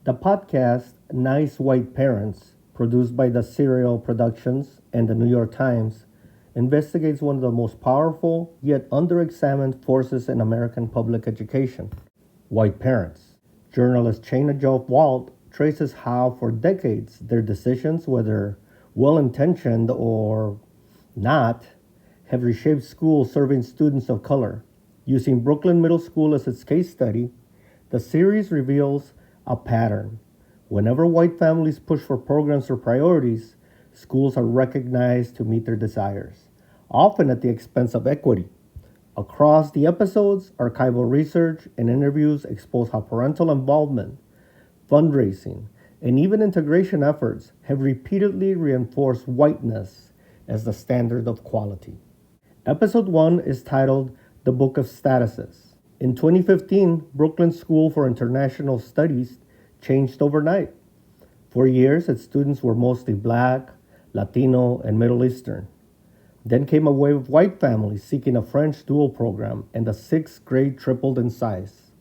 The podcast Nice White Parents, produced by the Serial Productions and the New York Times, investigates one of the most powerful yet underexamined forces in American public education: white parents. Journalist Chana Jove Walt traces how, for decades, their decisions, whether well intentioned or not, have reshaped schools serving students of color. Using Brooklyn Middle School as its case study, the series reveals a pattern. Whenever white families push for programs or priorities, schools are recognized to meet their desires, often at the expense of equity. Across the episodes, archival research and interviews expose how parental involvement, fundraising, and even integration efforts have repeatedly reinforced whiteness as the standard of quality. Episode 1 is titled The Book of Statuses. In 2015, Brooklyn School for International Studies changed overnight. For years, its students were mostly Black, Latino, and Middle Eastern. Then came a wave of white families seeking a French dual program, and the sixth grade tripled in size.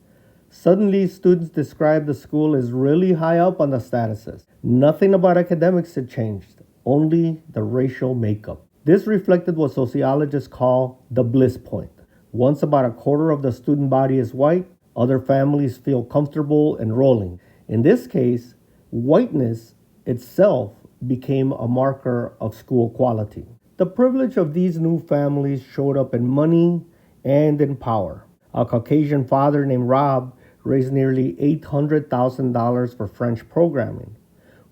Suddenly, students described the school as really high up on the statuses. Nothing about academics had changed, only the racial makeup. This reflected what sociologists call the bliss point. Once about a quarter of the student body is white, other families feel comfortable enrolling. In this case, whiteness itself became a marker of school quality. The privilege of these new families showed up in money and in power. A Caucasian father named Rob raised nearly $800,000 for French programming,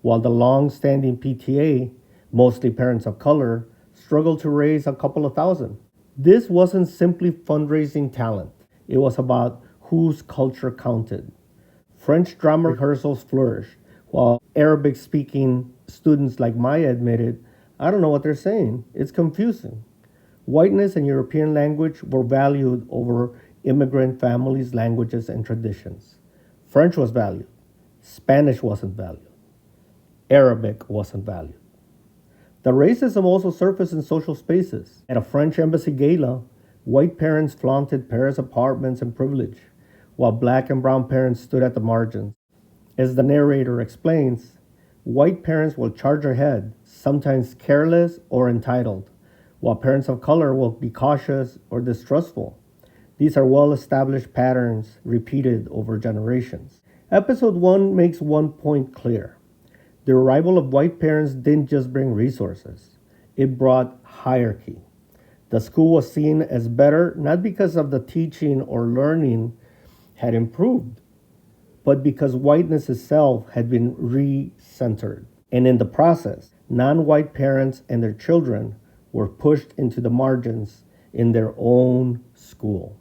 while the long-standing PTA, mostly parents of color, struggled to raise a couple of thousand. This wasn't simply fundraising talent. It was about whose culture counted. French drama rehearsals flourished, while Arabic-speaking students like Maya admitted, "I don't know what they're saying. It's confusing." Whiteness and European language were valued over immigrant families' languages and traditions. French was valued. Spanish wasn't valued. Arabic wasn't valued. The racism also surfaced in social spaces. At a French embassy gala, white parents flaunted Paris apartments and privilege, while Black and brown parents stood at the margins. As the narrator explains, white parents will charge ahead, sometimes careless or entitled, while parents of color will be cautious or distrustful. These are well-established patterns repeated over generations. Episode 1 makes one point clear. The arrival of white parents didn't just bring resources. It brought hierarchy. The school was seen as better not because of the teaching or learning had improved, but because whiteness itself had been re-centered. And in the process, non-white parents and their children were pushed into the margins in their own school.